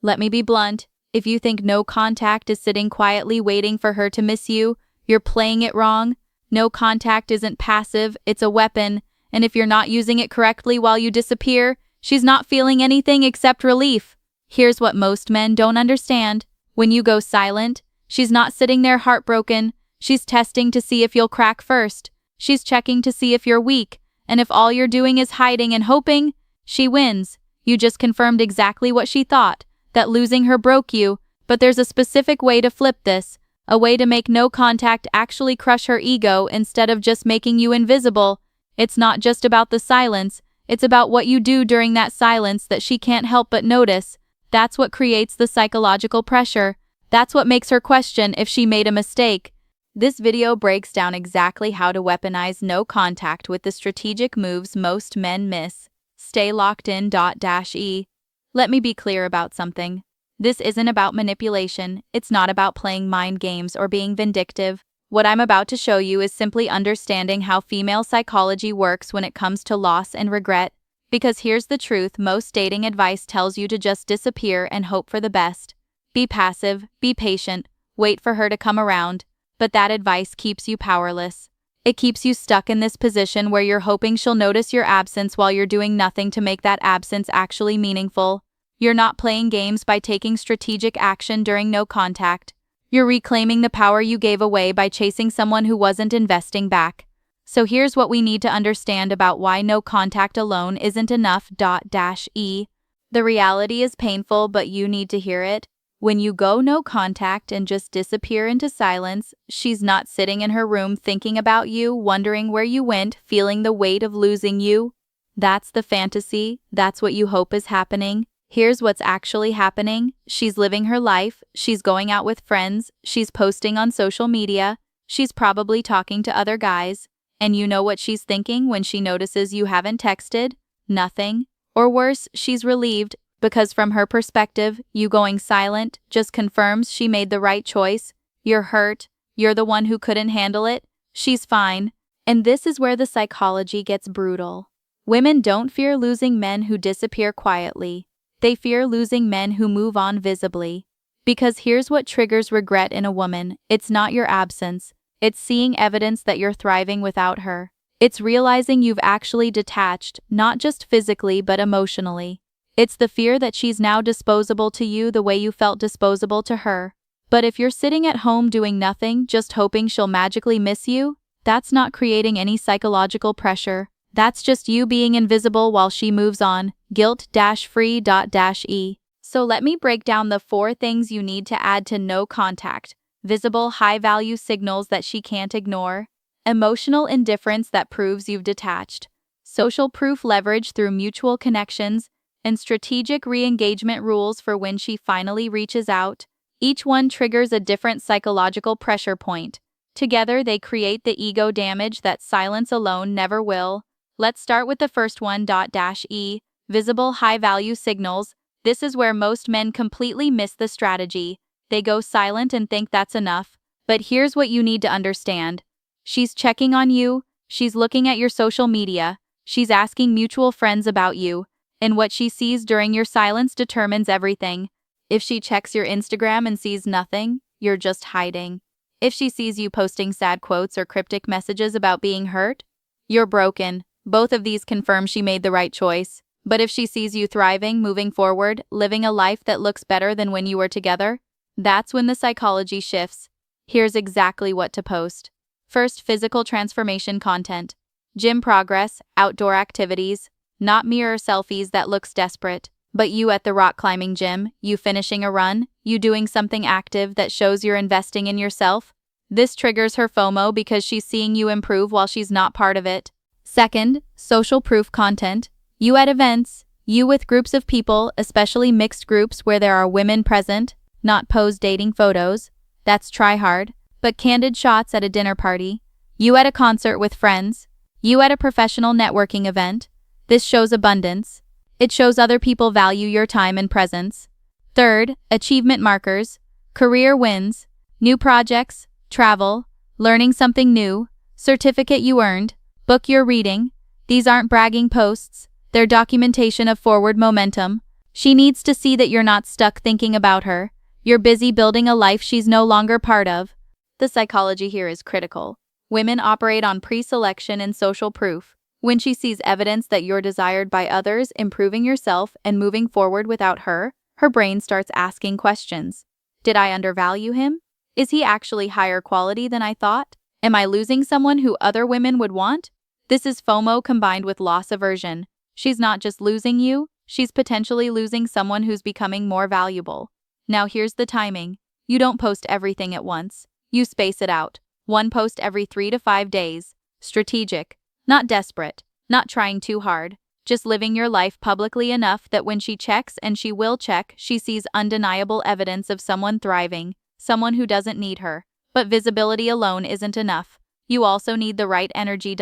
Let me be blunt. If you think no contact is sitting quietly waiting for her to miss you, you're playing it wrong. No contact isn't passive, it's a weapon. And if you're not using it correctly while you disappear, she's not feeling anything except relief. Here's what most men don't understand. When you go silent, she's not sitting there heartbroken. She's testing to see if you'll crack first. She's checking to see if you're weak. And if all you're doing is hiding and hoping, she wins. You just confirmed exactly what she thought, that losing her broke you. But there's a specific way to flip this. A way to make no contact actually crush her ego instead of just making you invisible. It's not just about the silence. It's about what you do during that silence that she can't help but notice. That's what creates the psychological pressure. That's what makes her question if she made a mistake. This video breaks down exactly how to weaponize no contact with the strategic moves most men miss. Stay locked in. -E. Let me be clear about something. This isn't about manipulation. It's not about playing mind games or being vindictive. What I'm about to show you is simply understanding how female psychology works when it comes to loss and regret. Because here's the truth, most dating advice tells you to just disappear and hope for the best. Be passive, be patient, wait for her to come around. But that advice keeps you powerless. It keeps you stuck in this position where you're hoping she'll notice your absence while you're doing nothing to make that absence actually meaningful. You're not playing games by taking strategic action during no contact. You're reclaiming the power you gave away by chasing someone who wasn't investing back. So here's what we need to understand about why no contact alone isn't enough. -E. The reality is painful, but you need to hear it. When you go no contact and just disappear into silence, she's not sitting in her room thinking about you, wondering where you went, feeling the weight of losing you. That's the fantasy. That's what you hope is happening. Here's what's actually happening. She's living her life. She's going out with friends. She's posting on social media. She's probably talking to other guys. And you know what she's thinking when she notices you haven't texted? Nothing. Or worse, she's relieved. Because from her perspective, you going silent just confirms she made the right choice. You're hurt. You're the one who couldn't handle it. She's fine. And this is where the psychology gets brutal. Women don't fear losing men who disappear quietly. They fear losing men who move on visibly. Because here's what triggers regret in a woman. It's not your absence. It's seeing evidence that you're thriving without her. It's realizing you've actually detached, not just physically but emotionally. It's the fear that she's now disposable to you the way you felt disposable to her. But if you're sitting at home doing nothing, just hoping she'll magically miss you, that's not creating any psychological pressure. That's just you being invisible while she moves on. Guilt-free. -E. So let me break down the 4 things you need to add to no contact. Visible, high-value signals that she can't ignore. Emotional indifference that proves you've detached. Social proof leverage through mutual connections. And strategic re-engagement rules for when she finally reaches out. Each one triggers a different psychological pressure point. Together, they create the ego damage that silence alone never will. Let's start with the first one. -E. Visible high-value signals. This is where most men completely miss the strategy. They go silent and think that's enough. But here's what you need to understand. She's checking on you. She's looking at your social media. She's asking mutual friends about you. And what she sees during your silence determines everything. If she checks your Instagram and sees nothing, you're just hiding. If she sees you posting sad quotes or cryptic messages about being hurt, you're broken. Both of these confirm she made the right choice. But if she sees you thriving, moving forward, living a life that looks better than when you were together, that's when the psychology shifts. Here's exactly what to post. First, physical transformation content. Gym progress, outdoor activities. Not mirror selfies that looks desperate, but you at the rock climbing gym, you finishing a run, you doing something active that shows you're investing in yourself. This triggers her FOMO because she's seeing you improve while she's not part of it. Second, social proof content. You at events, you with groups of people, especially mixed groups where there are women present, not posed dating photos. That's try hard, but candid shots at a dinner party. You at a concert with friends. You at a professional networking event. This shows abundance. It shows other people value your time and presence. Third, achievement markers, career wins, new projects, travel, learning something new, certificate you earned, book you're reading. These aren't bragging posts. They're documentation of forward momentum. She needs to see that you're not stuck thinking about her. You're busy building a life she's no longer part of. The psychology here is critical. Women operate on pre-selection and social proof. When she sees evidence that you're desired by others, improving yourself and moving forward without her, her brain starts asking questions. Did I undervalue him? Is he actually higher quality than I thought? Am I losing someone who other women would want? This is FOMO combined with loss aversion. She's not just losing you, she's potentially losing someone who's becoming more valuable. Now here's the timing. You don't post everything at once. You space it out. One post every 3 to 5 days. Strategic. Not desperate. Not trying too hard. Just living your life publicly enough that when she checks, and she will check, she sees undeniable evidence of someone thriving, someone who doesn't need her. But visibility alone isn't enough. You also need the right energy.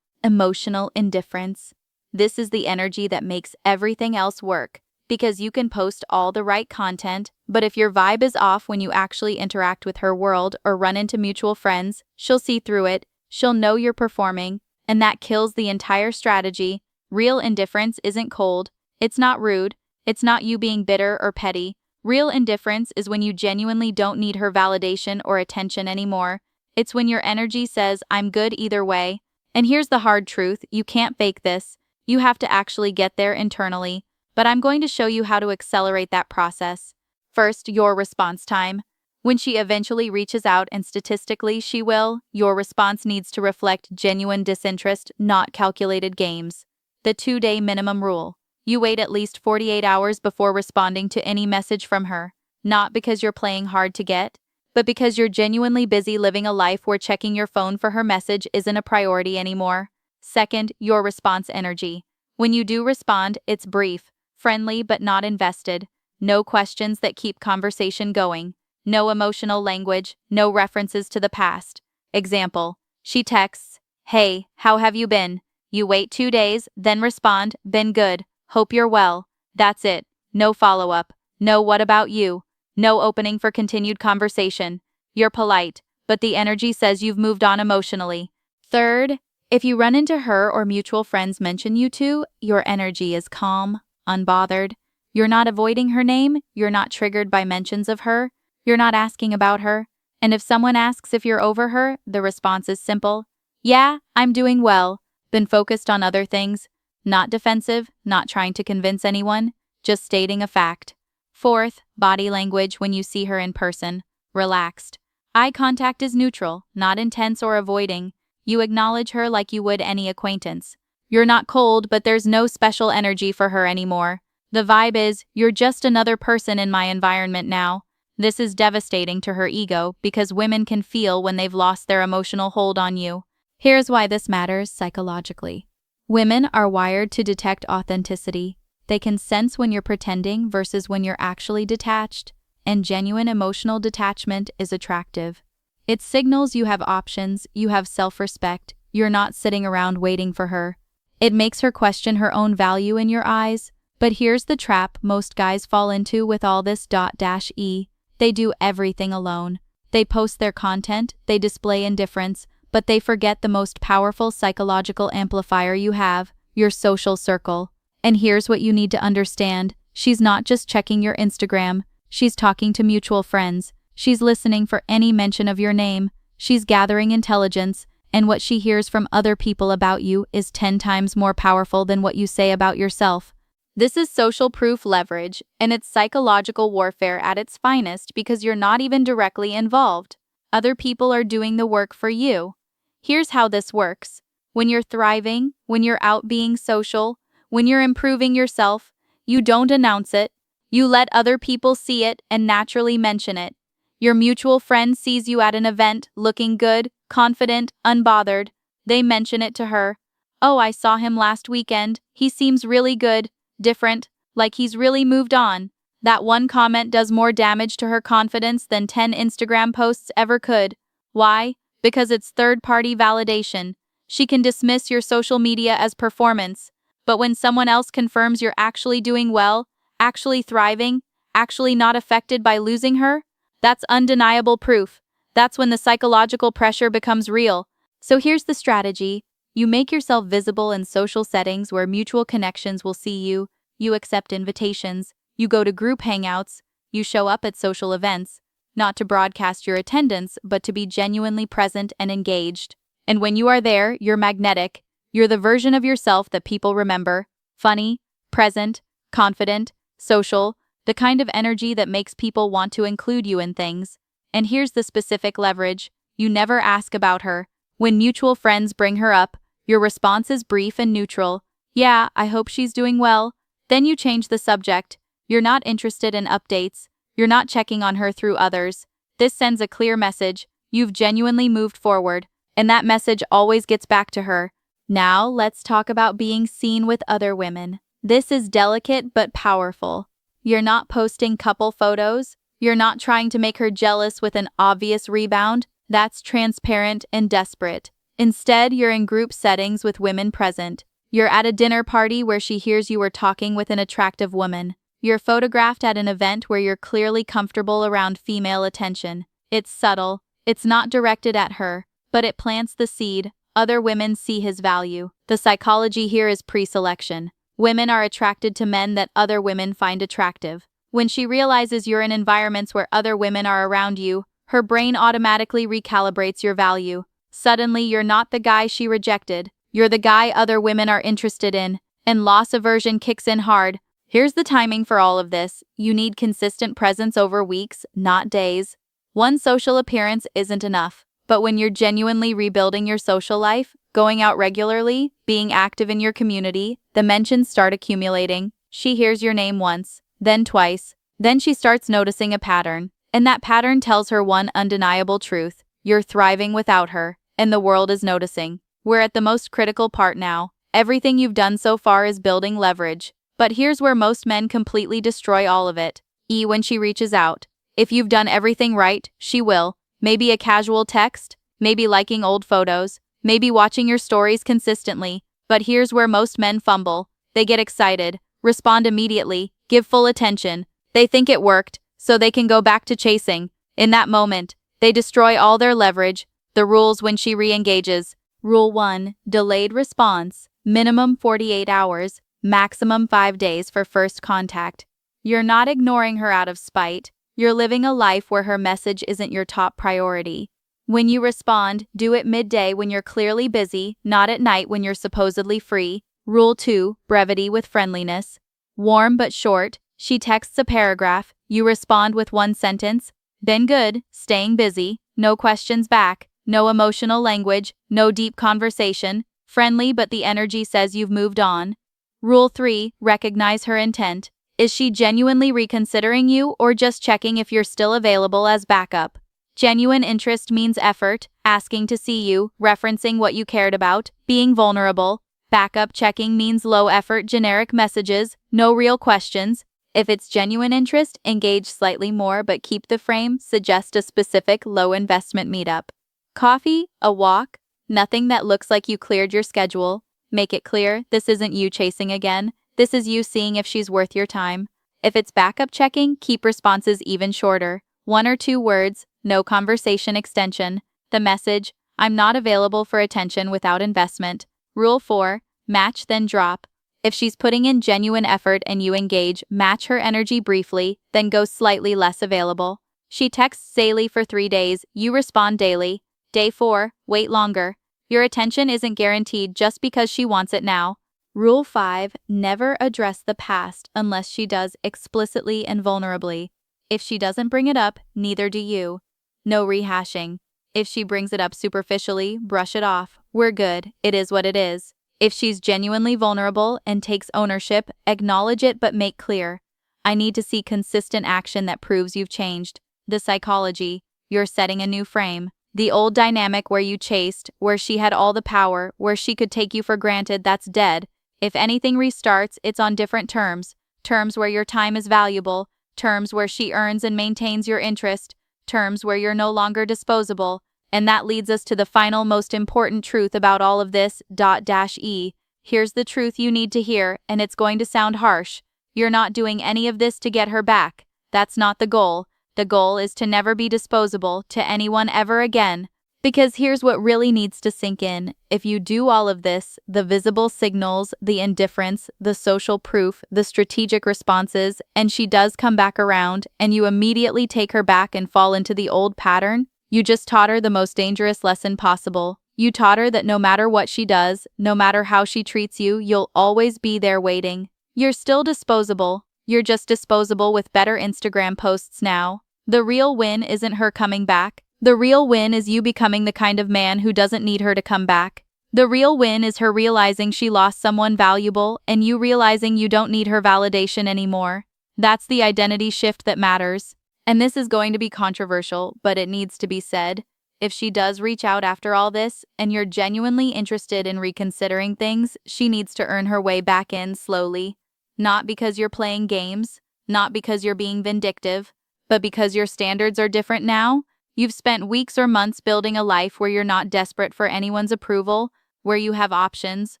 Emotional indifference. This is the energy that makes everything else work, because you can post all the right content, but if your vibe is off when you actually interact with her world or run into mutual friends, she'll see through it, she'll know you're performing, and that kills the entire strategy. Real indifference isn't cold, it's not rude, it's not you being bitter or petty. Real indifference is when you genuinely don't need her validation or attention anymore. It's when your energy says, I'm good either way. And here's the hard truth, you can't fake this. You have to actually get there internally. But I'm going to show you how to accelerate that process. First, your response time. When she eventually reaches out, and statistically she will, your response needs to reflect genuine disinterest, not calculated games. The 2-day minimum rule. You wait at least 48 hours before responding to any message from her. Not because you're playing hard to get, but because you're genuinely busy living a life where checking your phone for her message isn't a priority anymore. Second, your response energy. When you do respond, it's brief, friendly but not invested. No questions that keep conversation going. No emotional language, no references to the past. Example, she texts, "Hey, how have you been?" You wait 2 days, then respond, "Been good, hope you're well." That's it. No follow-up. No "what about you?" No opening for continued conversation. You're polite, but the energy says you've moved on emotionally. Third, if you run into her or mutual friends mention you two, your energy is calm, unbothered. You're not avoiding her name, you're not triggered by mentions of her, you're not asking about her. And if someone asks if you're over her, the response is simple. Yeah, I'm doing well. Been focused on other things. Not defensive, not trying to convince anyone, just stating a fact. Fourth, body language when you see her in person. Relaxed. Eye contact is neutral, not intense or avoiding. You acknowledge her like you would any acquaintance. You're not cold, but there's no special energy for her anymore. The vibe is, you're just another person in my environment now. This is devastating to her ego because women can feel when they've lost their emotional hold on you. Here's why this matters psychologically. Women are wired to detect authenticity. They can sense when you're pretending versus when you're actually detached, and genuine emotional detachment is attractive. It signals you have options, you have self-respect, you're not sitting around waiting for her. It makes her question her own value in your eyes. But here's the trap most guys fall into with all this. They do everything alone. They post their content, they display indifference, but they forget the most powerful psychological amplifier you have, your social circle. And here's what you need to understand. She's not just checking your Instagram. She's talking to mutual friends. She's listening for any mention of your name. She's gathering intelligence, and what she hears from other people about you is 10 times more powerful than what you say about yourself. This is social proof leverage, and it's psychological warfare at its finest because you're not even directly involved. Other people are doing the work for you. Here's how this works. When you're thriving, when you're out being social, when you're improving yourself, you don't announce it. You let other people see it and naturally mention it. Your mutual friend sees you at an event, looking good, confident, unbothered. They mention it to her. "Oh, I saw him last weekend. He seems really good, different, like he's really moved on." That one comment does more damage to her confidence than 10 Instagram posts ever could. Why? Because it's third-party validation. She can dismiss your social media as performance. But when someone else confirms you're actually doing well, actually thriving, actually not affected by losing her, that's undeniable proof. That's when the psychological pressure becomes real. So here's the strategy. You make yourself visible in social settings where mutual connections will see you. You accept invitations. You go to group hangouts. You show up at social events, not to broadcast your attendance, but to be genuinely present and engaged. And when you are there, you're magnetic. You're the version of yourself that people remember. Funny, present, confident, social, the kind of energy that makes people want to include you in things. And here's the specific leverage. You never ask about her. When mutual friends bring her up, your response is brief and neutral. Yeah, I hope she's doing well. Then you change the subject. You're not interested in updates. You're not checking on her through others. This sends a clear message. You've genuinely moved forward, and that message always gets back to her. Now, let's talk about being seen with other women. This is delicate but powerful. You're not posting couple photos. You're not trying to make her jealous with an obvious rebound. That's transparent and desperate. Instead, you're in group settings with women present. You're at a dinner party where she hears you were talking with an attractive woman. You're photographed at an event where you're clearly comfortable around female attention. It's subtle. It's not directed at her, but it plants the seed. Other women see his value. The psychology here is pre-selection. Women are attracted to men that other women find attractive. When she realizes you're in environments where other women are around you, her brain automatically recalibrates your value. Suddenly, you're not the guy she rejected. You're the guy other women are interested in, and loss aversion kicks in hard. Here's the timing for all of this. You need consistent presence over weeks, not days. One social appearance isn't enough. But when you're genuinely rebuilding your social life, going out regularly, being active in your community, the mentions start accumulating. She hears your name once, then twice. Then she starts noticing a pattern. And that pattern tells her one undeniable truth. You're thriving without her, and the world is noticing. We're at the most critical part now. Everything you've done so far is building leverage. But here's where most men completely destroy all of it. When she reaches out. If you've done everything right, she will. Maybe a casual text, maybe liking old photos, maybe watching your stories consistently. But here's where most men fumble. They get excited, respond immediately, give full attention. They think it worked, so they can go back to chasing. In that moment, they destroy all their leverage. The rules when she re-engages. Rule 1. Delayed response. Minimum 48 hours. Maximum 5 days for first contact. You're not ignoring her out of spite. You're living a life where her message isn't your top priority. When you respond, do it midday when you're clearly busy, not at night when you're supposedly free. Rule 2. Brevity with friendliness. Warm but short. She texts a paragraph. You respond with one sentence. Then good, staying busy. No questions back. No emotional language. No deep conversation. Friendly, but the energy says you've moved on. Rule 3. Recognize her intent. Is she genuinely reconsidering you or just checking if you're still available as backup? Genuine interest means effort, asking to see you, referencing what you cared about, being vulnerable. Backup checking means low-effort generic messages, no real questions. If it's genuine interest, engage slightly more but keep the frame, suggest a specific low-investment meetup. Coffee, a walk, nothing that looks like you cleared your schedule. Make it clear, this isn't you chasing again. This is you seeing if she's worth your time. If it's backup checking, keep responses even shorter. 1 or 2 words, no conversation extension. The message, I'm not available for attention without investment. Rule 4, match then drop. If she's putting in genuine effort and you engage, match her energy briefly, then go slightly less available. She texts daily for 3 days, you respond daily. Day 4, wait longer. Your attention isn't guaranteed just because she wants it now. Rule 5, never address the past unless she does explicitly and vulnerably. If she doesn't bring it up, neither do you. No rehashing. If she brings it up superficially, brush it off. We're good, it is what it is. If she's genuinely vulnerable and takes ownership, acknowledge it but make clear. I need to see consistent action that proves you've changed. The psychology, you're setting a new frame. The old dynamic where you chased, where she had all the power, where she could take you for granted, that's dead. If anything restarts, it's on different terms. Terms where your time is valuable, terms where she earns and maintains your interest, terms where you're no longer disposable. And that leads us to the final most important truth about all of this, Here's the truth you need to hear, and it's going to sound harsh. You're not doing any of this to get her back. That's not the goal. The goal is to never be disposable to anyone ever again. Because here's what really needs to sink in. If you do all of this, the visible signals, the indifference, the social proof, the strategic responses, and she does come back around, and you immediately take her back and fall into the old pattern, you just taught her the most dangerous lesson possible. You taught her that no matter what she does, no matter how she treats you, you'll always be there waiting. You're still disposable. You're just disposable with better Instagram posts now. The real win isn't her coming back. The real win is you becoming the kind of man who doesn't need her to come back. The real win is her realizing she lost someone valuable and you realizing you don't need her validation anymore. That's the identity shift that matters. And this is going to be controversial, but it needs to be said. If she does reach out after all this, and you're genuinely interested in reconsidering things, she needs to earn her way back in slowly. Not because you're playing games, not because you're being vindictive, but because your standards are different now. You've spent weeks or months building a life where you're not desperate for anyone's approval, where you have options,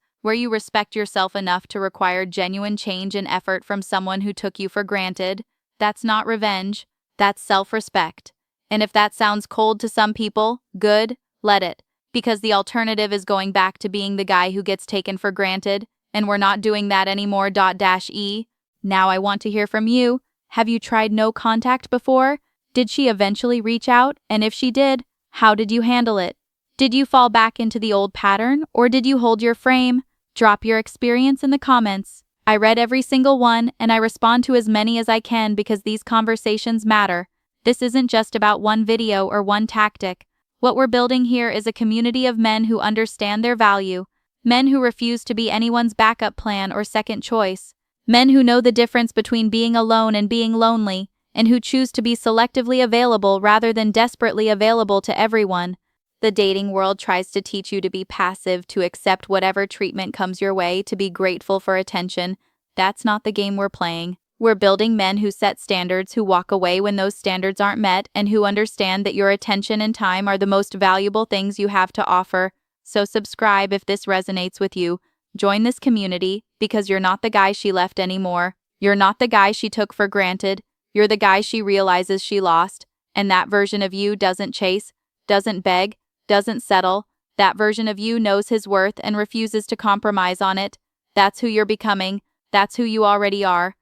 where you respect yourself enough to require genuine change and effort from someone who took you for granted. That's not revenge, that's self-respect. And if that sounds cold to some people, good, let it. Because the alternative is going back to being the guy who gets taken for granted, and we're not doing that anymore. Now I want to hear from you. Have you tried no contact before? Did she eventually reach out? And if she did, how did you handle it? Did you fall back into the old pattern, or did you hold your frame? Drop your experience in the comments. I read every single one, and I respond to as many as I can because these conversations matter. This isn't just about one video or one tactic. What we're building here is a community of men who understand their value, men who refuse to be anyone's backup plan or second choice, men who know the difference between being alone and being lonely, and who choose to be selectively available rather than desperately available to everyone. The dating world tries to teach you to be passive, to accept whatever treatment comes your way, to be grateful for attention. That's not the game we're playing. We're building men who set standards, who walk away when those standards aren't met, and who understand that your attention and time are the most valuable things you have to offer. So subscribe if this resonates with you. Join this community, because you're not the guy she left anymore. You're not the guy she took for granted. You're the guy she realizes she lost. And that version of you doesn't chase, doesn't beg, doesn't settle. That version of you knows his worth and refuses to compromise on it. That's who you're becoming. That's who you already are.